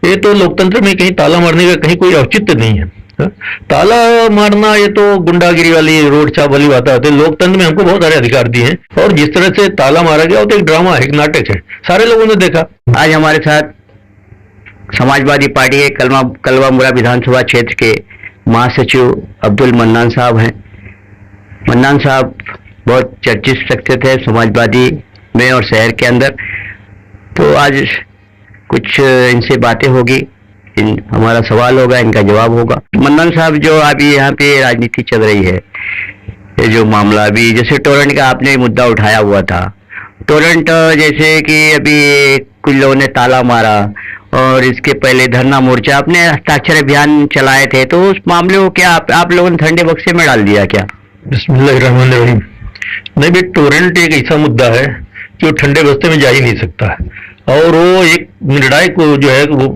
ये तो लोकतंत्र में कहीं ताला मारने का कहीं कोई औचित्य नहीं है। हाँ? ताला मारना ये तो गुंडागिरी वाली रोड छाप वाली बात आती है। लोकतंत्र में हमको बहुत सारे अधिकार दिए हैं और जिस तरह से ताला मारा गया वो तो एक ड्रामा है, एक नाटक है, सारे लोगों ने देखा। आज हमारे साथ समाजवादी पार्टी के कलवा मुरा विधानसभा क्षेत्र के महासचिव अब्दुल मन्नान साहब हैं। मन्नान साहब बहुत चर्चित शख्सियत है समाजवादी में और शहर के अंदर, तो आज कुछ इनसे बातें होगी, हमारा सवाल होगा, इनका जवाब होगा। मन्नान साहब, जो अभी यहाँ पे राजनीति चल रही है, ये जो मामला अभी जैसे टोरेंट का आपने मुद्दा उठाया हुआ था, टोरेंट जैसे कि अभी कुछ लोगों ने ताला मारा और इसके पहले धरना मोर्चा अपने हस्ताक्षर अभियान चलाए थे, तो उस मामले को क्या आप लोगों ने ठंडे बक्से में डाल दिया क्या? बिस्मिल्लाहिर्रहमानिर्रहीम। नहीं भाई, टोरेंट एक ऐसा मुद्दा है कि वो ठंडे बस्ते में जा ही नहीं सकता है और वो एक निर्णायक जो है वो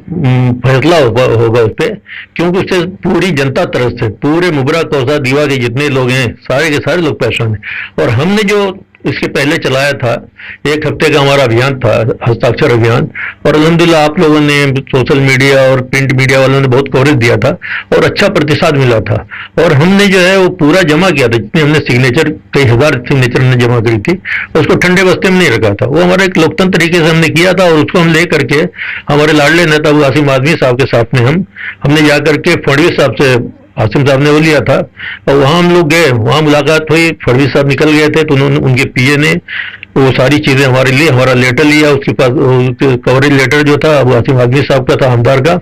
फैसला होगा उस पर, क्योंकि उससे पूरी जनता तरफ से पूरे मुबरा कौसा दीवा के जितने लोग हैं सारे के सारे लोग परेशान हैं। और हमने जो इसके पहले चलाया था, एक हफ्ते का हमारा अभियान था, हस्ताक्षर अभियान, और अल्हम्दुलिल्लाह आप लोगों ने, सोशल मीडिया और प्रिंट मीडिया वालों ने बहुत कवरेज दिया था और अच्छा प्रतिसाद मिला था। और हमने जो है वो पूरा जमा किया था, जितने हमने सिग्नेचर, कई हजार सिग्नेचर हमने जमा करी थी, उसको ठंडे बस्ते में नहीं रखा था। वो हमारा एक लोकतंत्र तरीके से हमने किया था और उसको हम ले करके हमारे लाडले नेता आसिम आदमी साहब के साथ में हमने जा करके फडणवीस साहब से, आसिम साहब ने वो लिया था और वहां हम लोग गए, वहां मुलाकात हुई, फडणवीस साहब निकल गए थे तो उन्होंने, उनके पीए ने वो सारी चीजें हमारे लिए, हमारा लेटर लिया, उसके पास कवरेज लेटर जो था वो आसिम आदमी साहब का था, हमदार का,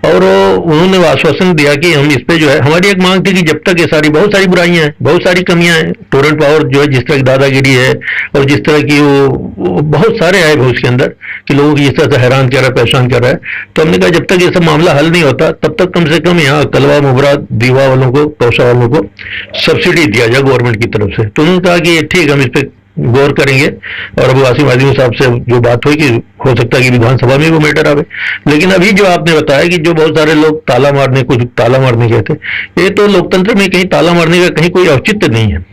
और उन्होंने आश्वासन दिया कि हम इस पे जो है, हमारी एक मांग थी कि जब तक ये सारी बहुत सारी बुराइयां हैं, बहुत सारी कमियां हैं, टोरेंट पावर जो है जिस तरह की दादागिरी है और जिस तरह की वो बहुत सारे आए हैं उसके अंदर कि लोगों की जिस तरह से हैरान कर रहा है, परेशान कर रहा है, तो हमने कहा जब तक ये सब मामला हल नहीं होता तब तक कम से कम यहाँ कलवा मुबरा दीवा वालों को, कौशा वालों को सब्सिडी दिया जाए गवर्नमेंट की तरफ से। तो उन्होंने कहा कि ठीक, हम इस पे गौर करेंगे। और अब आसिम आदमी साहब से जो बात हुई कि हो सकता है कि विधानसभा में वो मैटर आवे। लेकिन अभी जो आपने बताया कि जो बहुत सारे लोग ताला मारने, कुछ ताला मारने कहते, ये तो लोकतंत्र में कहीं ताला मारने का कहीं कोई औचित्य नहीं है।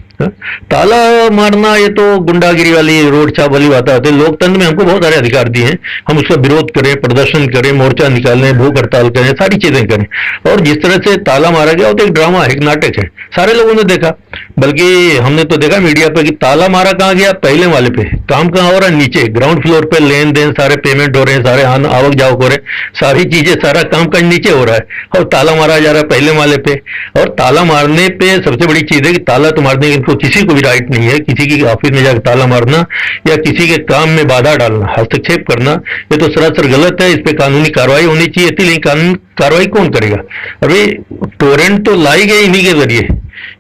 ताला मारना ये तो गुंडागिरी वाली रोड छाप वाली बात आती है। लोकतंत्र में हमको बहुत सारे अधिकार दिए हैं, हम उसका विरोध करें, प्रदर्शन करें, मोर्चा निकालें, भूख हड़ताल करें, सारी चीजें करें। और जिस तरह से ताला मारा गया वो तो एक ड्रामा है, एक नाटक है, सारे लोगों ने देखा। बल्कि हमने तो देखा मीडिया पे कि ताला मारा कहाँ गया, पहले वाले पे, काम कहाँ हो रहा है, नीचे ग्राउंड फ्लोर पे लेन देन, सारे पेमेंट हो रहे हैं, सारे आवक जावक हो रहे हैं, सारी चीजें, सारा काम काज नीचे हो रहा है और ताला मारा जा रहा है पहले वाले पे। और ताला मारने पे सबसे बड़ी चीज है कि ताला तो मारने की इनको किसी को भी राइट नहीं है, किसी की ऑफिस में जाकर ताला मारना या किसी के काम में बाधा डालना, हस्तक्षेप करना, ये तो सरासर गलत है। इस पे कानूनी कार्रवाई होनी चाहिए थी, लेकिन कानूनी कार्रवाई कौन करेगा? अभी टोरेंट तो लाई गई इन्हीं के जरिए,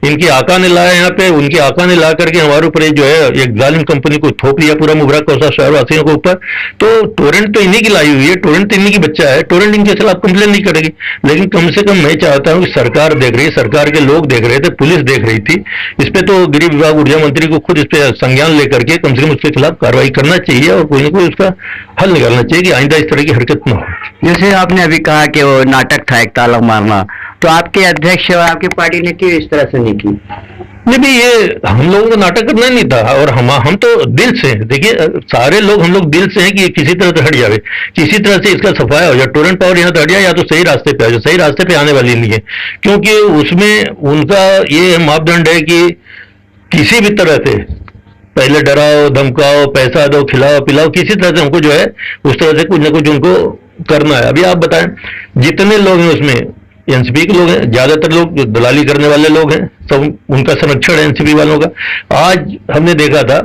इनके आका ने लाया यहाँ पे, उनके आका ने ला करके हमारे ऊपर जो है एक जालिम कंपनी को थोप दिया पूरा मुबरा कौसा शहरवासियों के ऊपर। तो टोरेंट तो इन्हीं की लाई हुई है, टोरेंट तो इन्हीं की बच्चा है, टोरेंट इनके खिलाफ कंप्लेन नहीं करेगी। लेकिन कम से कम मैं चाहता हूँ कि सरकार देख रही है, सरकार के लोग देख रहे थे, पुलिस देख रही थी, इस पे तो गृह विभाग, ऊर्जा मंत्री को खुद इस पे संज्ञान लेकर के कम से कम उसके खिलाफ कार्रवाई करना चाहिए और कोई ना कोई उसका हल निकालना चाहिए कि आइंदा इस तरह की हरकत न हो। जैसे आपने अभी कहा कि वो नाटक था एक ताला मारना, तो आपके अध्यक्ष और आपकी पार्टी ने क्यों इस तरह से नहीं की? नहीं भी, ये हम लोगों को नाटक करना नहीं था और हम तो दिल से, देखिए सारे लोग हम लोग दिल से हैं कि किसी तरह से हट जावे, किसी तरह से इसका सफाया हो जाए, टोरेंट पावर यहाँ से हट जाए या तो सही रास्ते पे आ जाए। सही रास्ते पे आने वाली नहीं है, क्योंकि उसमें उनका ये मापदंड है कि किसी भी तरह से पहले डराओ, धमकाओ, पैसा दो, खिलाओ पिलाओ, किसी तरह से हमको जो है उस तरह से कुछ ना कुछ उनको करना है। अभी आप बताएं, जितने लोग हैं उसमें एनसीपी के लोग हैं, ज्यादातर लोग जो दलाली करने वाले लोग हैं, सब उनका संरक्षण है एनसीपी वालों का। आज हमने देखा था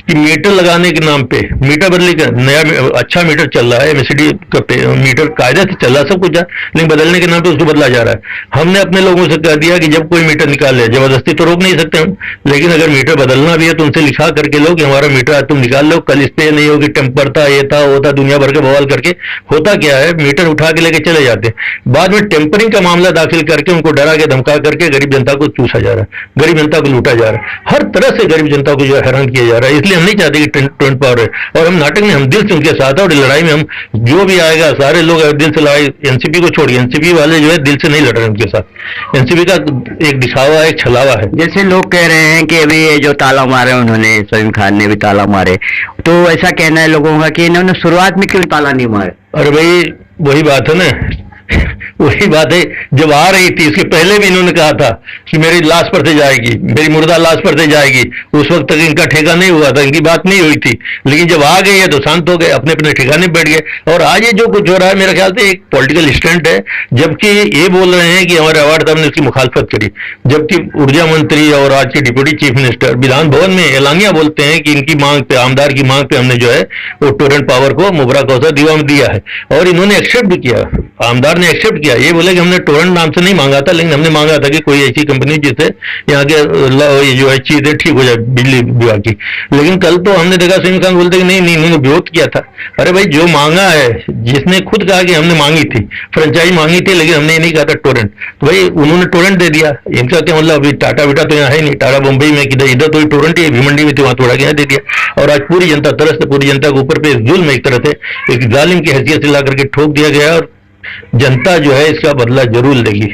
कि मीटर लगाने के नाम पे, मीटर बदलने का नया अच्छा मीटर चल रहा है, एमएसडी का मीटर कायदे से चल रहा है, सब कुछ है, लेकिन बदलने के नाम पे उसको बदला जा रहा है। हमने अपने लोगों से कह दिया कि जब कोई मीटर निकाल ले, जबरदस्ती तो रोक नहीं सकते हम, लेकिन अगर मीटर बदलना भी है तो उनसे लिखा करके लो कि हमारा मीटर आज तुम निकाल लो, कल इस पे नहीं होगी टेम्पर था, ये था, वो था, दुनिया भर के बवाल करके। होता क्या है, मीटर उठा के लेके चले जाते हैं, बाद में टेम्परिंग का मामला दाखिल करके उनको डरा के धमका करके गरीब जनता को चूसा जा रहा है, गरीब जनता को लूटा जा रहा है, हर तरह से गरीब जनता को जो है हैरान किया जा रहा है। इसलिए हम नहीं चाहते कि टोरेंट पावर है, और हम नाटक में हम दिल से उनके साथ है और लड़ाई में हम जो भी आएगा सारे लोग दिल से लड़ाई। एनसीपी को छोड़िए, एनसीपी वाले जो है दिल से नहीं लड़ रहे उनके साथ, एनसीपी का एक दिखावा है, एक छलावा है। जैसे लोग कह रहे हैं कि अभी ये जो ताला मारे उन्होंने, सलीम खान ने भी ताला मारे, तो ऐसा कहना है लोगों का कि इन्होंने शुरुआत में क्यों ताला नहीं मारे? अरे भाई वही बात है ना, वही बात है। जब आ रही थी इसके पहले भी इन्होंने कहा था कि मेरी लाश पर से जाएगी, मेरी मुर्दा लाश पर से जाएगी। उस वक्त तक इनका ठेका नहीं हुआ था, इनकी बात नहीं हुई थी। लेकिन जब आ गई है तो शांत हो गए, अपने अपने ठिकाने बैठ गए। और आज ये जो कुछ हो रहा है मेरे ख्याल से एक पॉलिटिकल स्टंट है। जबकि ये बोल रहे हैं कि हमारे अवार्ड साहब ने उसकी मुखालफत करी, जबकि ऊर्जा मंत्री और आज के deputy chief minister Vidhan Bhavan में एलानिया बोलते हैं कि इनकी मांग पे, आमदार की मांग पे हमने जो है वो टोरेंट पावर को मुब्रा कौसा दीवा में दिया है। और इन्होंने एक्सेप्ट भी किया, आमदार ने एक्सेप्ट किया। ये बोले कि हमने टोरेंट नाम से नहीं मांगा था, लेकिन हमने मांगा था कि कोई ऐसी कंपनी जिससे यहाँ के ये जो है चीजें ठीक हो जाए बिजली विभाग की। लेकिन कल तो हमने देखा सिंह खान बोलते कि नहीं नहीं इन्होंने विरोध किया था। अरे भाई जो मांगा है, जिसने खुद कहा कि हमने मांगी थी, फ्रेंचाइज मांगी थी, लेकिन हमने ये नहीं कहा था टोरेंट, तो भाई उन्होंने टोरेंट दे दिया। इनका क्या मतलब, अभी टाटा बेटा तो यहाँ है नहीं, टाटा बम्बई में किधर, इधर तो टोरेंट ही भिमंडी में थी, वहां थोड़ा यहाँ दे दिया। और आज पूरी जनता तरस, पूरी जनता के ऊपर पे जुल्म एक तरह से एक जालिम की हैसियत से ला करके ठोक दिया गया। और जनता जो है इसका बदला जरूर लेगी।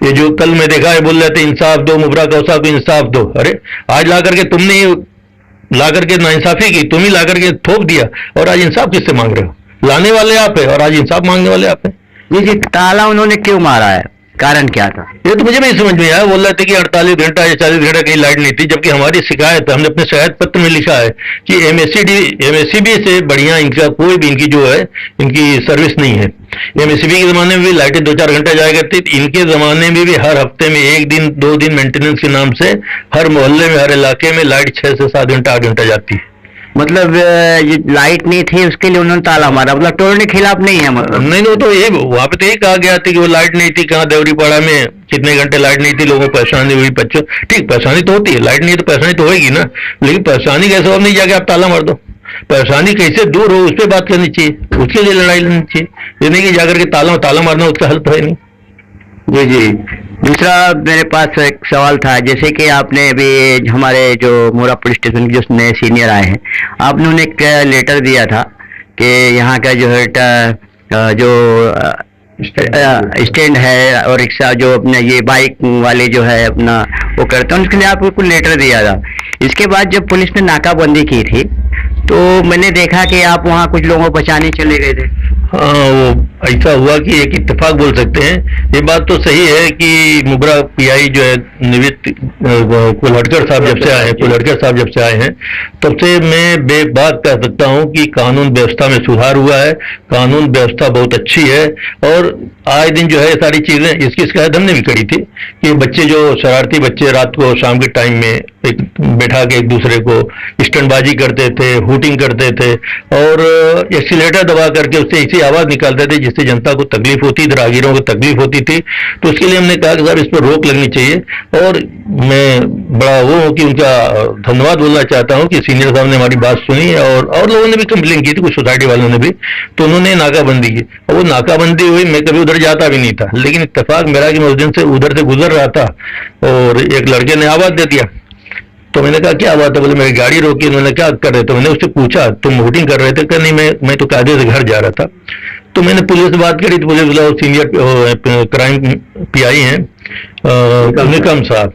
ये जो कल मैं देखा है बोल रहे थे इंसाफ दो, मुब्रा कौसा को इंसाफ दो। अरे आज ला करके तुमने ला करके नाइंसाफी की, तुम ही ला करके थोप दिया। और आज इंसाफ किससे मांग रहे हो? लाने वाले आप है और आज इंसाफ मांगने वाले आप है। जी, ताला उन्होंने क्यों मारा है, कारण क्या था? ये तो मुझे नहीं समझ में आया। बोल रहे थे कि 48 घंटा या 40 घंटा कहीं लाइट नहीं थी, जबकि हमारी शिकायत, हमने अपने शिकायत पत्र में लिखा है कि एमएससीबी से बढ़िया इनका कोई भी इनकी जो है इनकी सर्विस नहीं है। एमएससीबी के जमाने में भी लाइटें 2-4 घंटा जाया करती थी, इनके जमाने में भी हर हफ्ते में 1 दिन 2 दिन मेंटेनेंस के नाम से हर मोहल्ले में, हर इलाके में लाइट 6 से 7 घंटा 8 घंटा जाती है। मतलब ये लाइट नहीं थी उसके लिए उन्होंने ताला मारा, मतलब टोरेंट के खिलाफ नहीं है मतलब? नहीं नहीं, तो ये वहां पे तो यही कहा गया था कि वो लाइट नहीं थी, कहाँ देवरीपाड़ा में कितने घंटे लाइट नहीं थी, लोगों को परेशानी हुई। बच्चों ठीक परेशानी तो होती है, लाइट नहीं है तो परेशानी तो होगी ना, लेकिन परेशानी का सबब नहीं जाके आप ताला मार दो। परेशानी कैसे दूर हो उस पर बात करनी चाहिए, उसके लिए लड़ाई लड़नी चाहिए। ये नहीं कि जाकर के ताला मारना उसका हल तो है नहीं। जी जी। दूसरा मेरे पास एक सवाल था, जैसे कि आपने अभी हमारे जो मोरा पुलिस स्टेशन के जो नए सीनियर आए हैं, आपने उन्हें एक लेटर दिया था कि यहाँ का जो है जो स्टैंड है और रिक्शा जो अपना ये बाइक वाले जो है अपना वो करते हैं, उसके लिए आपको कुछ लेटर दिया था। इसके बाद जब पुलिस ने नाकाबंदी की थी तो मैंने देखा कि आप वहाँ कुछ लोगों को बचाने चले गए थे। हाँ, वो ऐसा हुआ कि एक इत्तेफाक बोल सकते हैं। ये बात तो सही है कि मुब्रा पीआई जो है निवृत्त कुलहटकर साहब जब से आए हैं तब से मैं बेबाक कह सकता हूं कि कानून व्यवस्था में सुधार हुआ है, कानून व्यवस्था बहुत अच्छी है। और आए दिन जो है सारी चीजें, इसकी शिकायत हमने भी करी थी कि बच्चे जो शरारती बच्चे रात को शाम के टाइम में एक बैठा के एक दूसरे को स्टंटबाजी करते थे, हूटिंग करते थे और एक्सीलेटर दबा करके उससे ऐसी आवाज निकालते थे जिससे जनता को तकलीफ होती थी, राहगीरों को तकलीफ होती थी। तो उसके लिए हमने कहा कि साहब इस पर रोक लगनी चाहिए। और मैं बड़ा वो हूँ कि उनका धन्यवाद बोलना चाहता हूँ कि सीनियर साहब ने हमारी बात सुनी और लोगों ने भी कंप्लेन की थी, कुछ सोसाइटी वालों ने भी, तो उन्होंने नाकाबंदी की। और वो नाकाबंदी हुई, मैं कभी उधर जाता भी नहीं था, लेकिन इत्तेफाक मेरा कि मैं उस दिन से उधर से गुजर रहा था और एक लड़के ने आवाज दे दिया। तो मैंने कहा क्या बात है? बोले मेरी गाड़ी रोकी। उन्होंने क्या कर रहे थे? मैंने उससे पूछा तुम वोटिंग कर रहे थे? क्या नहीं, मैं तो कायदे से घर जा रहा था। तो मैंने पुलिस से बात करी तो पुलिस वाला सीनियर क्राइम पीआई हैं निकम साहब,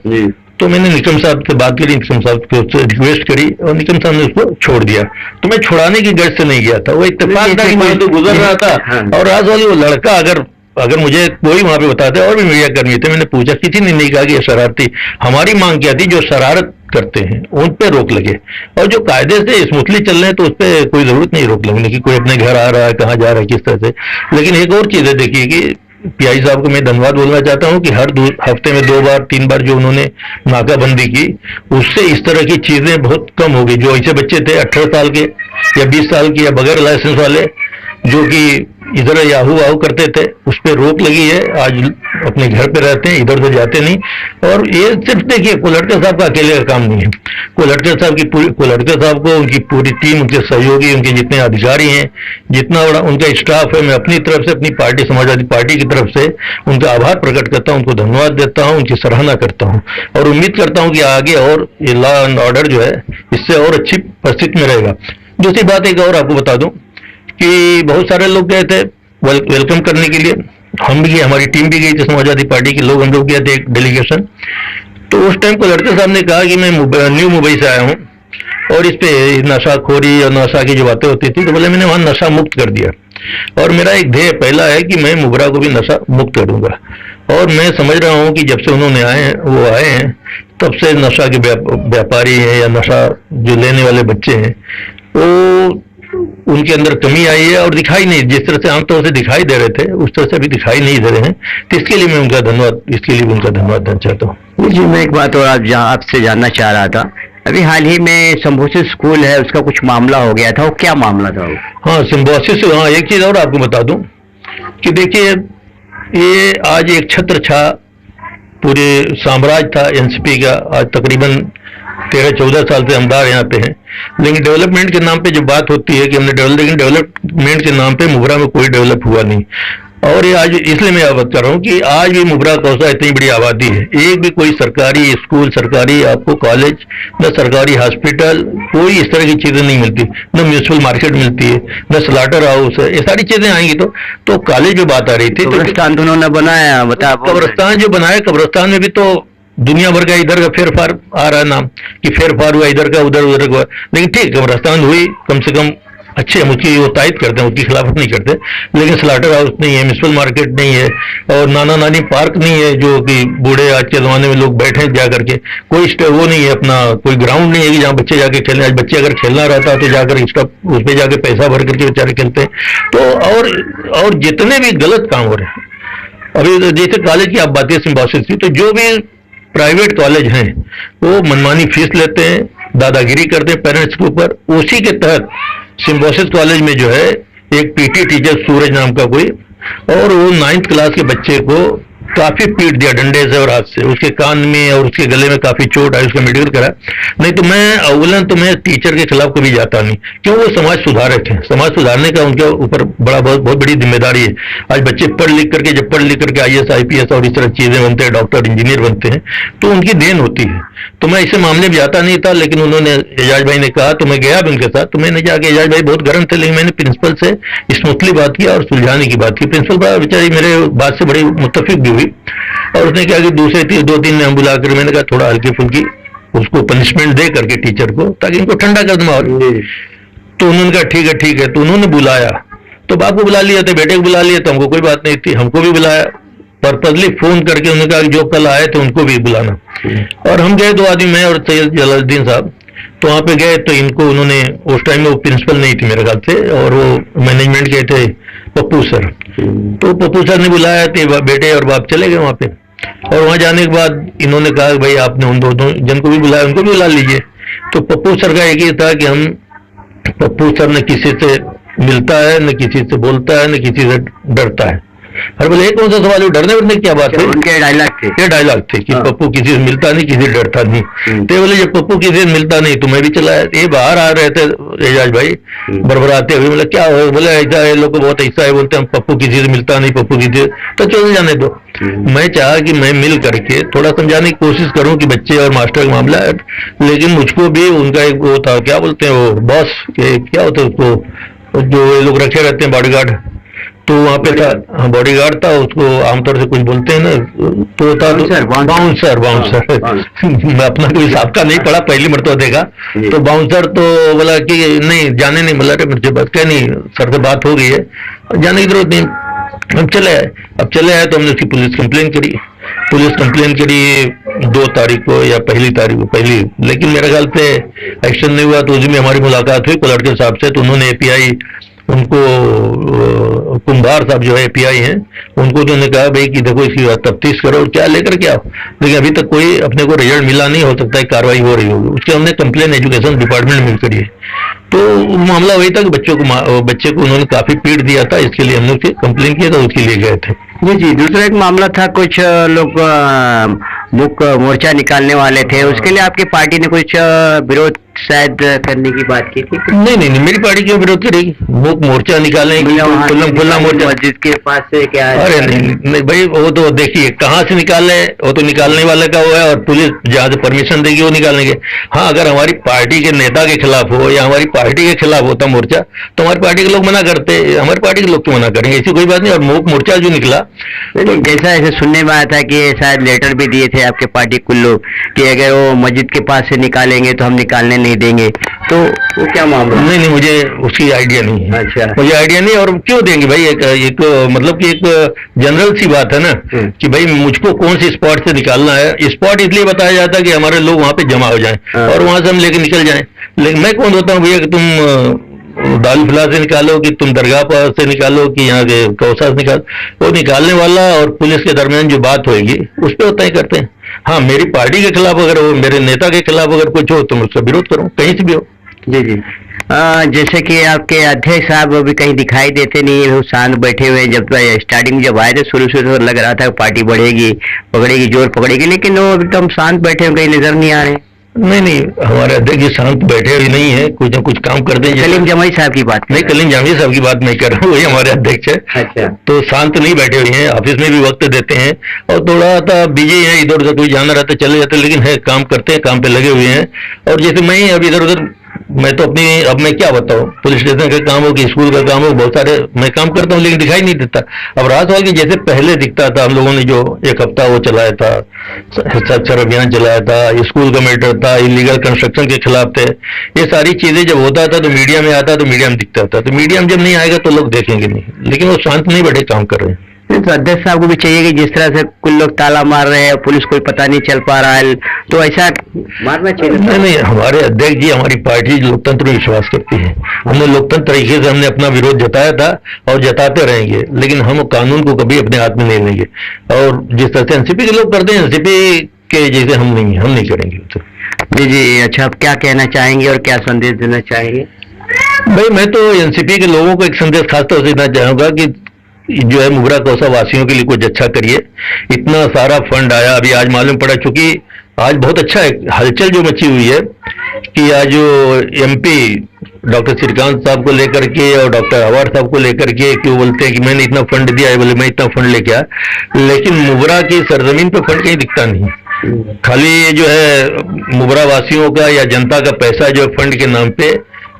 तो मैंने निकम साहब से बात करी, निकम साहब को उससे रिक्वेस्ट करी और निकम साहब ने उसको छोड़ दिया। तो मैं छुड़ाने की गर्ज से नहीं गया था, वो इत्तेफाक था कि मैं तो गुजर रहा था। और आज वाली वो लड़का अगर मुझे कोई वहां पे बताते, और भी मीडिया कर्मी थे, मैंने पूछा, किसी ने नहीं कहा कि ये शरारती। हमारी मांग क्या थी, जो शरारत करते हैं उन पे रोक लगे, और जो कायदे से स्मूथली चल रहे हैं तो उस पर कोई जरूरत नहीं रोक लगने की। कोई अपने घर आ रहा है, कहाँ जा रहा है, किस तरह से। लेकिन एक और चीज है, देखिए कि पीआई साहब को मैं धन्यवाद बोलना चाहता हूँ कि हर हफ्ते में 2 बार 3 बार जो उन्होंने नाकाबंदी की, उससे इस तरह की चीजें बहुत कम हो गई। जो ऐसे बच्चे थे 18 साल के या 20 साल के या बगैर लाइसेंस वाले जो कि इधर याहू वाहू करते थे, उस पर रोक लगी है। आज अपने घर पे रहते हैं, इधर से जाते नहीं। और ये सिर्फ देखिए कुलहटकर साहब का अकेले का काम नहीं है। कुलहटकर साहब को उनकी पूरी टीम, उनके सहयोगी, उनके जितने अधिकारी हैं, जितना बड़ा उनका स्टाफ है, मैं अपनी तरफ से, अपनी पार्टी समाजवादी पार्टी की तरफ से उनका आभार प्रकट करता हूं, उनको धन्यवाद देता हूं, उनकी सराहना करता हूं और उम्मीद करता हूं कि आगे और ये लॉ एंड ऑर्डर जो है इससे और अच्छी परिस्थिति में रहेगा। दूसरी बात एक और आपको बता दूं कि बहुत सारे लोग गए थे वेलकम करने के लिए, हम भी गए, हमारी टीम भी गई थी, समाजवादी पार्टी के लोग, हम लोग गए थे एक डेलीगेशन। तो उस टाइम को लड़के साहब ने कहा कि मैं न्यू मुंबई से आया हूँ और इस पे नशाखोरी और नशा की जो बातें होती थी, तो बोले मैंने वहां नशा मुक्त कर दिया। और मेरा एक ध्येय पहला है कि मैं मुबरा को भी नशा मुक्त करूंगा। और मैं समझ रहा हूं कि जब से उन्होंने वो आए हैं तब से नशा के व्यापारी हैं या नशा जो लेने वाले बच्चे हैं वो उनके अंदर कमी आई है, और दिखाई नहीं, जिस तरह से आमतौर से दिखाई दे रहे थे उस तरह से अभी दिखाई नहीं दे रहे हैं। तो इसके लिए मैं उनका धन्यवाद देना चाहता हूँ। जी, मैं एक बात और आपसे जानना चाह रहा था, अभी हाल ही में सिम्बोसिस स्कूल है उसका कुछ मामला हो गया था, वो क्या मामला था वो? हाँ, सिम्बोसिस, हाँ, एक चीज और आपको बता दूं कि देखिए ये आज एक छत्र छा पूरे साम्राज्य था एनसीपी का। आज तकरीबन 13-14 साल से हमदार यहाँ पे हैं, लेकिन डेवलपमेंट के नाम पे जो बात होती है कि हमने लेकिन डेवलपमेंट के नाम पे मुबरा में कोई डेवलप हुआ नहीं। और ये आज इसलिए मैं अवगत कर रहा हूँ कि आज भी मुबरा कौसा इतनी बड़ी आबादी है, एक भी कोई सरकारी स्कूल, सरकारी आपको कॉलेज, न सरकारी हॉस्पिटल, कोई इस तरह की चीजें नहीं मिलती, न म्यूनिसिपल मार्केट मिलती है, न स्लाटर हाउस है। ये सारी चीजें आएंगी तो कॉलेज में बात आ रही थी। तो कब्रिस्तान उन्होंने बनाया, बता, कब्रिस्तान जो बनाया, कब्रिस्तान में भी तो दुनिया भर का इधर का फेर फार आ रहा है नाम कि फेर फार हुआ, इधर का उधर का, लेकिन ठीक कब्रिस्तान हुई, कम से कम अच्छे हम उसकी वो तायद करते हैं, उसकी खिलाफत नहीं करते। लेकिन स्लाटर हाउस नहीं है, म्यूनिसिपल मार्केट नहीं है, और नाना नानी पार्क नहीं है जो कि बूढ़े आज के जमाने में लोग बैठे जा करके, कोई वो नहीं है, अपना कोई ग्राउंड नहीं है कि जहाँ बच्चे जाके खेलें। आज बच्चे अगर खेलना रहता है तो जाकर उस पर जाके पैसा भर करके बेचारे खेलते हैं। तो और जितने भी गलत काम हो रहे हैं, अभी जैसे कॉलेज की आप बातें सिम्बोसिस की, तो जो भी प्राइवेट कॉलेज हैं वो मनमानी फीस लेते हैं, दादागिरी करते हैं पेरेंट्स के ऊपर। उसी के तहत सिम्बोसिस कॉलेज में जो है एक पीटी टीचर सूरज नाम का कोई, और वो 9th क्लास के बच्चे को काफी पीट दिया डंडे से और हाथ से, उसके कान में और उसके गले में काफी चोट आई, उसका मेडिकल करा। नहीं तो मैं अव्वलन तो मैं टीचर के खिलाफ कभी जाता नहीं, क्यों, वो समाज सुधारक हैं, समाज सुधारने का उनके ऊपर बहुत बड़ी जिम्मेदारी है। आज बच्चे पढ़ लिख करके IAS IPS और इस तरह चीजें बनते हैं, डॉक्टर इंजीनियर बनते हैं, तो उनकी देन होती है। तो मैं ऐसे मामले में जाता नहीं था, लेकिन उन्होंने, एजाज भाई ने कहा तो मैं गया भी उनके साथ। तो मैंने जाके, एजाज भाई बहुत गर्म थे, लेकिन मैंने प्रिंसिपल से स्मूथली बात किया और सुलझाने की बात की। प्रिंसिपल बड़ा बेचारी मेरे बात से बड़ी मुत्तफिक भी हुई, और उसने क्या कि दूसरे 2-3 ने हम बुला कर, मैंने कहा थोड़ा हल्की फुल्की उसको पनिशमेंट दे करके टीचर को, ताकि इनको ठंडा कर दूँ। तो उन्होंने कहा ठीक है। तो उन्होंने बुलाया, तो बाप को बुला लिया था, बेटे को बुला लिया, तो हमको कोई बात नहीं थी, हमको भी बुलाया पर्पजली फोन करके। उन्होंने कहा जो कल आए थे उनको भी बुलाना। और हम गए 2 आदमी, मैं और सैयद जलालुद्दीन साहब। तो वहां पे गए तो इनको उन्होंने, उस टाइम में वो प्रिंसिपल नहीं थी मेरे ख्याल से, और वो मैनेजमेंट के थे पप्पू सर। तो पप्पू सर ने बुलाया, तो बेटे और बाप चले गए वहां पे। और वहां जाने के बाद इन्होंने कहा भाई आपने उन 2 जन को भी बुलाया, उनको भी बुला लीजिए। तो पप्पू सर का एक ही था कि पप्पू सर न किसी से मिलता है, न किसी से बोलता है, न किसी से डरता है। अरे बोले कौन सा सवाल है, डरने वरने की क्या बात है? उनके डायलॉग थे कि पप्पू किसी से मिलता नहीं, किसी से डरता नहीं। तो बोले जब पप्पू किसी से मिलता नहीं तो मैं भी चला। ये बाहर आ रहे थे एजाज भाई बरबराते हुए, बोले क्या हो? बोले ऐसा है, लोग बहुत ऐसा है, बोलते हैं पप्पू किसी से मिलता नहीं, पप्पू किसी से, तो चल जाने दो। मैं चाहा कि मैं मिल करके थोड़ा समझाने की कोशिश करूं कि बच्चे और मास्टर का मामला है, लेकिन मुझको भी उनका एक वो था, क्या बोलते हैं वो बॉस, क्या होता है उसको, जो ये लोग रखे रहते हैं बॉडीगार्ड, तो वहां पे था बॉडीगार्ड था, उसको आमतौर से कुछ बोलते हैं ना, तो था बाउंसर। मैं अपना कोई हिसाब का नहीं पढ़ा, पहली मरतबा देखा। तो बाउंसर तो बोला कि नहीं जाने नहीं, बोला मुझे बात क्या नहीं, सर से बात हो गई है, जाने की जरूरत नहीं। हम चले आए। अब चले आए तो हमने उसकी पुलिस कंप्लेन करी 2 तारीख को या पहली तारीख को, लेकिन मेरे ख्याल से एक्शन नहीं हुआ। तो उसी में हमारी मुलाकात हुई कोलट के साहब से, तो उन्होंने API उनको, कुंभार साहब जो है API हैं, उनको तो उन्होंने कहा भाई कि देखो इसकी तफ्तीश करो और क्या लेकर के आओ, लेकिन अभी तक कोई अपने को रिजल्ट मिला नहीं, हो सकता है कार्रवाई हो रही होगी। उसके हमने कंप्लेन एजुकेशन डिपार्टमेंट में करी है। तो मामला वही था कि बच्चे को उन्होंने काफी पीट दिया था, इसके लिए हमने उसकी कंप्लेन किया था, उसके लिए गए थे। जी, दूसरा एक मामला था, कुछ लोग मुख मोर्चा निकालने वाले थे, उसके लिए आपकी पार्टी ने कुछ विरोध शायद करने की बात की थी? नहीं, मेरी पार्टी क्यों विरोध करेगी? मुख मोर्चा निकालने की, खुला मोर्चा मस्जिद के पास से क्या है? अरे नहीं भाई, वो तो देखिए कहाँ से निकालने, वो तो निकालने वाले का वो है, और पुलिस जहाँ से परमिशन देगी वो निकालेंगे। हाँ, अगर हमारी पार्टी के नेता के खिलाफ हो या हमारी पार्टी के खिलाफ होता मोर्चा, तो हमारी पार्टी के लोग मना करते, हमारी पार्टी के लोग क्यों मना करेंगे? ऐसी कोई बात नहीं। और मुख मोर्चा जो निकला, जैसा ऐसे सुनने में आया था कि शायद लेटर भी दिए थे आपके पार्टी कुल लोग कि अगर वो मस्जिद के पास से निकालेंगे तो हम निकालने नहीं देंगे, तो वो क्या मामला? नहीं, मुझे उसकी आइडिया नहीं है। अच्छा। मुझे आइडिया नहीं, और क्यों देंगे भाई? एक मतलब कि एक जनरल सी बात है ना कि भाई मुझको कौन सी स्पॉट से निकालना है। स्पॉट इसलिए बताया जाता है कि हमारे लोग वहां पे जमा हो जाएं और वहां से हम लेके निकल जाएं। लेकिन मैं कौन होता हूँ भैया कि तुम दारुफला से निकालो, कि तुम दरगाह पर से निकालो, कि यहाँ के कौसा से निकालो। वो निकालने वाला और पुलिस के दरमियान जो बात होगी उस पर होता ही करते हैं। हाँ, मेरी पार्टी के खिलाफ अगर हो, मेरे नेता के खिलाफ अगर कुछ हो तो मैं उसका विरोध करूँ, कहीं से भी हो। जी जी। जैसे कि आपके अध्यक्ष साहब अभी कहीं दिखाई देते नहीं है, वो शांत बैठे हुए हैं। जब स्टार्टिंग जब आए थे शुरू तो लग रहा था पार्टी बढ़ेगी, पकड़ेगी, जोर पकड़ेगी, लेकिन वो एकदम शांत बैठे हुए, कहीं नजर नहीं आ रहे। नहीं, हमारे अध्यक्ष जी शांत बैठे हुए नहीं है, कुछ ना कुछ काम करते हैं। कलीम जमाई साहब की बात नहीं, कलीम जामिया साहब की बात नहीं कर रहा हूँ, वही हमारे अध्यक्ष है। अच्छा। तो शांत नहीं बैठे हुए हैं, ऑफिस में भी वक्त देते हैं और थोड़ा सा बिजी है, इधर उधर कोई जाना रहता चले जाते, लेकिन है काम करते हैं, काम पे लगे हुए हैं। और जैसे मैं अब इधर उधर, मैं तो अपनी, अब मैं क्या बताऊं, पुलिस स्टेशन का काम हो कि स्कूल का काम हो, बहुत सारे मैं काम करता हूं, लेकिन दिखाई नहीं देता। अब रात वाल की जैसे पहले दिखता था, हम लोगों ने जो एक हफ्ता वो चलाया था, साक्षर अभियान चलाया था, स्कूल का मैटर था, इलीगल कंस्ट्रक्शन के खिलाफ थे, ये सारी चीजें जब होता था तो मीडिया में आता, तो मीडिया में दिखता था। तो मीडिया में जब नहीं आएगा तो लोग देखेंगे नहीं, लेकिन वो शांत नहीं बैठे, काम कर रहे हैं। तो अध्यक्ष साहब को भी चाहिए कि जिस तरह से कुछ लोग ताला मार रहे हैं, पुलिस कोई पता नहीं चल पा रहा है, तो ऐसा मारना चाहिए। नहीं, हमारे अध्यक्ष जी, हमारी पार्टी लोकतंत्र में विश्वास करती है। हमने लोकतंत्र तरीके से हमने अपना विरोध जताया था और जताते रहेंगे, लेकिन हम कानून को कभी अपने हाथ में नहीं लेंगे। और जिस तरह से एनसीपी के लोग करते हैं, एनसीपी के जैसे हम नहीं करेंगे। जी जी। अच्छा, आप क्या कहना चाहेंगे और क्या संदेश देना चाहेंगे? भाई, मैं तो एनसीपी के लोगों को एक संदेश खासतौर से देना चाहूंगा कि जो है मुगरा कौसा वासियों के लिए कुछ अच्छा करिए। इतना सारा फंड आया, अभी आज मालूम पड़ा, चूंकि आज बहुत अच्छा है हलचल जो मची हुई है कि आज जो एमपी डॉक्टर श्रीकांत साहब को लेकर के और डॉक्टर अवार साहब को लेकर के कि वो बोलते हैं कि मैंने इतना फंड दिया है, बोले मैं इतना फंड लेके आया, लेकिन मुगरा की सरजमीन पे फंड कहीं दिखता नहीं। खाली ये जो है मुगरा वासियों का या जनता का पैसा जो फंड के नाम पे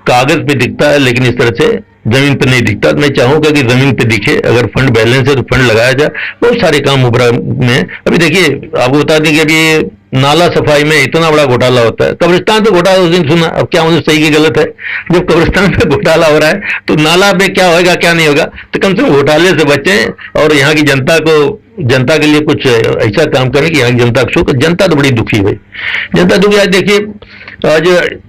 कागज पे दिखता है, लेकिन इस तरह से जमीन पे नहीं दिखता। मैं चाहूंगा कि जमीन पे दिखे, अगर फंड बैलेंस है तो फंड लगाया जाए। बहुत सारे काम मुबरा में अभी देखिए, आपको बता दें कि अभी नाला सफाई में इतना बड़ा घोटाला होता है। कब्रिस्तान पे घोटाला उस दिन सुना, अब क्या मुझे सही की गलत है? जब कब्रिस्तान पे घोटाला हो रहा है तो नाला पे क्या होगा क्या नहीं होगा, तो कम से कम घोटाले से बचें और यहाँ की जनता के लिए कुछ ऐसा काम करें कि यहाँ की जनता को, जनता तो बड़ी दुखी है। जनता दुखी। आज देखिए, आज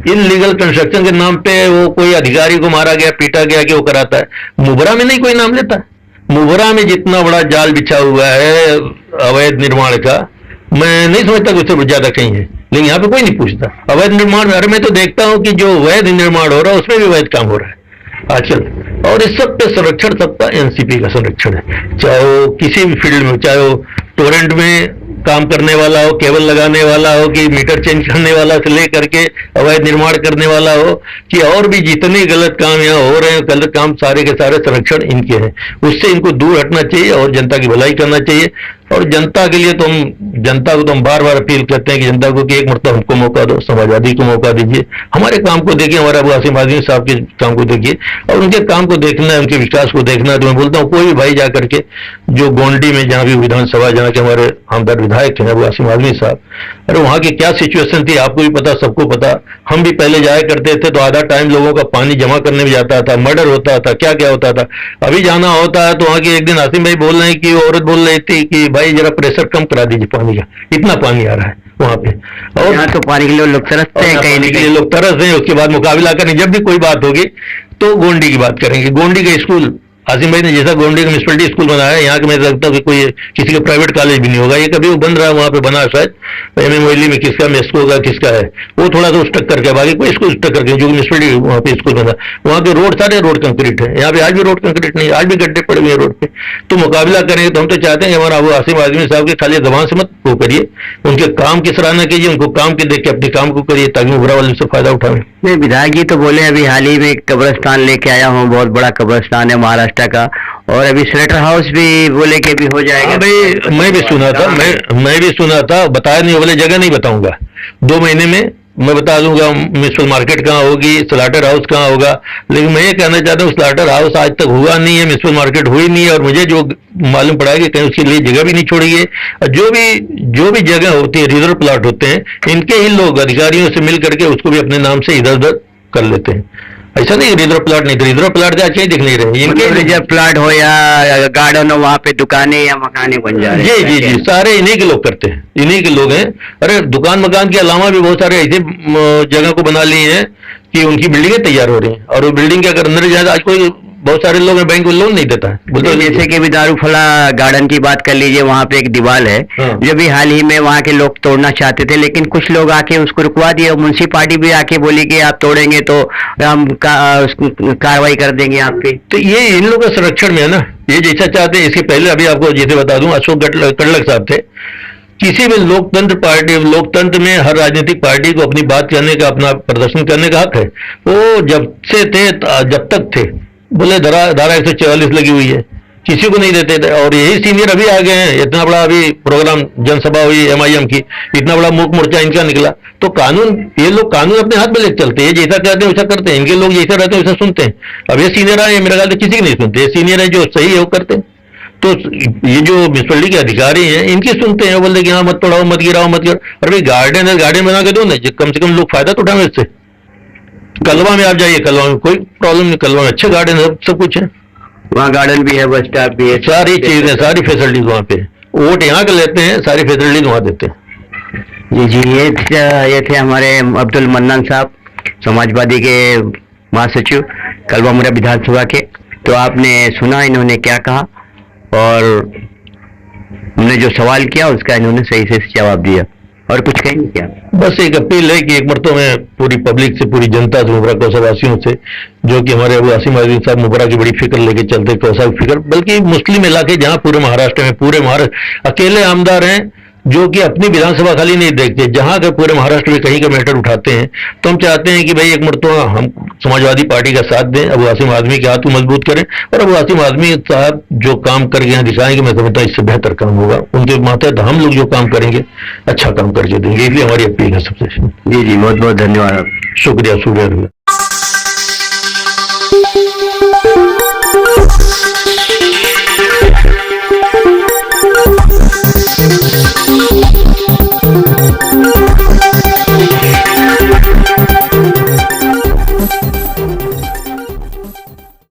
इनलीगल कंस्ट्रक्शन के नाम पे वो कोई अधिकारी को मारा गया, पीटा गया कि वो कराता है, मुबरा में नहीं कोई नाम लेता। मुबरा में जितना बड़ा जाल बिछा हुआ है अवैध निर्माण का, मैं नहीं समझता कि उससे ज्यादा कहीं है, लेकिन यहाँ पे कोई नहीं पूछता। अवैध निर्माण, अरे मैं तो देखता हूँ कि जो अवैध निर्माण हो रहा है उसमें भी अवैध काम हो रहा है आजकल। और इस सब पे संरक्षण सबका एनसीपी का संरक्षण है, चाहे वो किसी भी फील्ड में, चाहे वो टोरेंट में काम करने वाला हो, केबल लगाने वाला हो, कि मीटर चेंज करने वाला से लेकर के अवैध निर्माण करने वाला हो, कि और भी जितने गलत काम यहाँ हो रहे हैं, गलत काम सारे के सारे संरक्षण इनके हैं। उससे इनको दूर हटना चाहिए और जनता की भलाई करना चाहिए। और जनता के लिए तो हम बार बार अपील करते हैं कि जनता को कि एक मतलब हमको मौका दो, समाजवादी को मौका दीजिए, हमारे काम को देखिए, हमारे अबू आसिम आजमी साहब के काम को देखिए और उनके काम को देखना है, उनके विकास को देखना है। तो मैं बोलता हूँ कोई भी भाई जा करके, जो गोंडी में जहाँ भी विधानसभा, जहाँ के हमारे आमदार विधायक हैं अबू आसिम आजमी साहब, अरे वहाँ की क्या सिचुएशन थी आपको भी पता, सबको पता। हम भी पहले जाया करते थे तो आधा टाइम लोगों का पानी जमा करने में जाता था, मर्डर होता था, क्या क्या होता था। अभी जाना होता है तो वहाँ की, एक दिन आसिम भाई बोल रहे हैं कि औरत बोल रही थी कि भाई जरा प्रेशर कम करा दीजिए पानी का, इतना पानी आ रहा है वहाँ पे। और यहाँ तो पानी के लिए लोग तरसते हैं, कहीं ना कहीं लोग तरस हैं। उसके बाद मुकाबला करें, जब भी कोई बात होगी तो गोंडी की बात करेंगे। गोंडी का स्कूल आसिम भाई ने जैसा गोंडी का म्यूनसिपलिटी स्कूल बनाया है, यहाँ के मैं लगता हूँ कि कोई किसी का प्राइवेट कॉलेज भी नहीं होगा, ये कभी वो बन रहा है वहाँ पे बना शायद एमए मोइली में, किसका मेस्को का किसका है, वो थोड़ा सा उस टक्कर का, बाकी कोई स्कूल टक्कर के, जो म्यूनसिपलिटी वहाँ पे स्कूल बना, वहाँ के रोड सारे रोड कंक्रीट है। यहाँ पे आज भी रोड कंक्रीट नहीं, आज भी गड्ढे पड़े हुए हैं रोड पे। तो मुकाबला करेंगे तो हम तो चाहते हैं कि हमारा अबू आसिम आजमी साहब के खाली जबान से मत वो करिए, उनके काम की सराहना कीजिए, उनको काम के देख के अपने काम को करिए ताकि मुगरा वाले से फायदा उठाएं। नहीं, विधायक जी तो बोले अभी हाल ही में कब्रिस्तान लेके आया हूँ, बहुत बड़ा कब्रिस्तान है महाराष्ट्र का, और अभी स्लेटर हाउस भी बोले कि भी हो जाएगा। भाई मैं भी सुना था, मैं भी सुना था, बताया नहीं, बोले जगह नहीं बताऊंगा, 2 महीने में मैं बता दूंगा म्यूनसिपल मार्केट कहाँ होगी, स्लाटर हाउस कहाँ होगा। लेकिन मैं ये कहना चाहता हूँ स्लाटर हाउस आज तक हुआ नहीं है, म्यूनसिपल मार्केट हुई नहीं है, और मुझे जो मालूम पड़ा है कि कहीं उसके लिए जगह भी नहीं छोड़ी है। और जो भी जगह होती है, रिजर्व प्लाट होते हैं, इनके ही लोग अधिकारियों से मिल करके उसको भी अपने नाम से इधर उधर कर लेते हैं। ऐसा नहीं रिजर्व प्लाट नहीं, रिजर्व प्लाट तो अच्छे ही दिख नहीं रहे इनके। रिजर्व प्लाट हो या गार्डन हो, वहाँ पे दुकानें या मकाने बन जा रहे हैं। जी जी जी, सारे इन्हीं के लोग करते हैं, इन्हीं के लोग हैं। अरे दुकान मकान के अलावा भी बहुत सारे ऐसे जगह को बना लिए हैं कि उनकी बिल्डिंगें तैयार हो रही हैं, और वो बिल्डिंग के अगर अंदर जाए आज कोई बहुत सारे लोग हैं बैंक लोन नहीं देता है, बोलते जैसे कि भी दारूफला गार्डन की बात कर लीजिए, वहाँ पे एक दीवार है हाँ। जो भी हाल ही में वहाँ के लोग तोड़ना चाहते थे, लेकिन कुछ लोग आके उसको रुकवा दिए। म्युनिसिपालिटी भी आके बोली कि आप तोड़ेंगे तो हम कार्रवाई कर देंगे आप पे। तो ये इन लोगों के संरक्षण में है ना, ये जैसा चाहते हैं। इसके पहले अभी आपको जैसे बता दूं, अशोक कड़लक साहब थे। किसी भी लोकतंत्र में हर राजनीतिक पार्टी को अपनी बात कहने का, अपना प्रदर्शन करने का हक है। वो जब तक थे बोले धारा 144 लगी हुई है, किसी को नहीं देते थे। और यही सीनियर अभी आ गए हैं, इतना बड़ा अभी प्रोग्राम जनसभा हुई MIM की, इतना बड़ा मूक मोर्चा इनका निकला। तो कानून, ये लोग कानून अपने हाथ में लेकर चलते हैं, जैसा कहते हैं वैसा करते हैं। इनके लोग जैसा रहते हैं वैसा सुनते हैं। अब ये सीनियर आए, मेरा ख्याल किसी की नहीं सुनते। ये सीनियर है जो सही है वो करते हैं। तो ये जो म्यूनसिपलिटी के अधिकारी हैं इनकी सुनते हैं, बोलते कि हाँ मत तोड़ाओ, मत गिराओ, मत गिराओ। और भाई गार्डन है, गार्डन बना के दो ना, कम से कम लोग फायदा तो उठाएं इससे। कलवा में आप जाइए, कलवा में कोई प्रॉब्लम नहीं, कलवा में अच्छे गार्डन है, सब कुछ है, वहाँ गार्डन भी है, बस स्टॉप भी है, सारी चीजें, सारी फैसिलिटीज वहाँ पे। वोट यहाँ के लेते हैं, सारी फैसिलिटीज वहाँ देते हैं। जी जी, ये थे हमारे अब्दुल मन्नान साहब, समाजवादी के महासचिव कलवा मुरा विधानसभा के। तो आपने सुना इन्होंने क्या कहा, और हमने जो सवाल किया उसका इन्होंने सही से जवाब दिया। और कुछ कहेंगे क्या? बस एक अपील है कि एक मरतबा में पूरी पब्लिक से, पूरी जनता से, मुबरा कौसावासियों से, जो कि हमारे अबू आसिम आज़मी साहब मुबरा की बड़ी फिक्र लेके चलते, कौसा की फिक्र, बल्कि मुस्लिम इलाके जहाँ पूरे महाराष्ट्र में, पूरे महाराष्ट्र अकेले आमदार हैं जो कि अपनी विधानसभा खाली नहीं देखते, जहां का पूरे महाराष्ट्र में कहीं का मैटर उठाते हैं। तो हम चाहते हैं कि भाई एक मरतबा हम समाजवादी पार्टी का साथ दें, अबू आसिम आज़मी के हाथ को मजबूत करें, और अबू आसिम आज़मी साहब जो काम करके यहाँ दिखाएंगे, मैं समझता हूँ इससे बेहतर काम होगा। उनके मातहत हम लोग जो काम करेंगे अच्छा काम करके देंगे, इसलिए हमारी अपील है सबसे। जी जी, बहुत बहुत धन्यवाद। शुक्रिया शुक्रिया।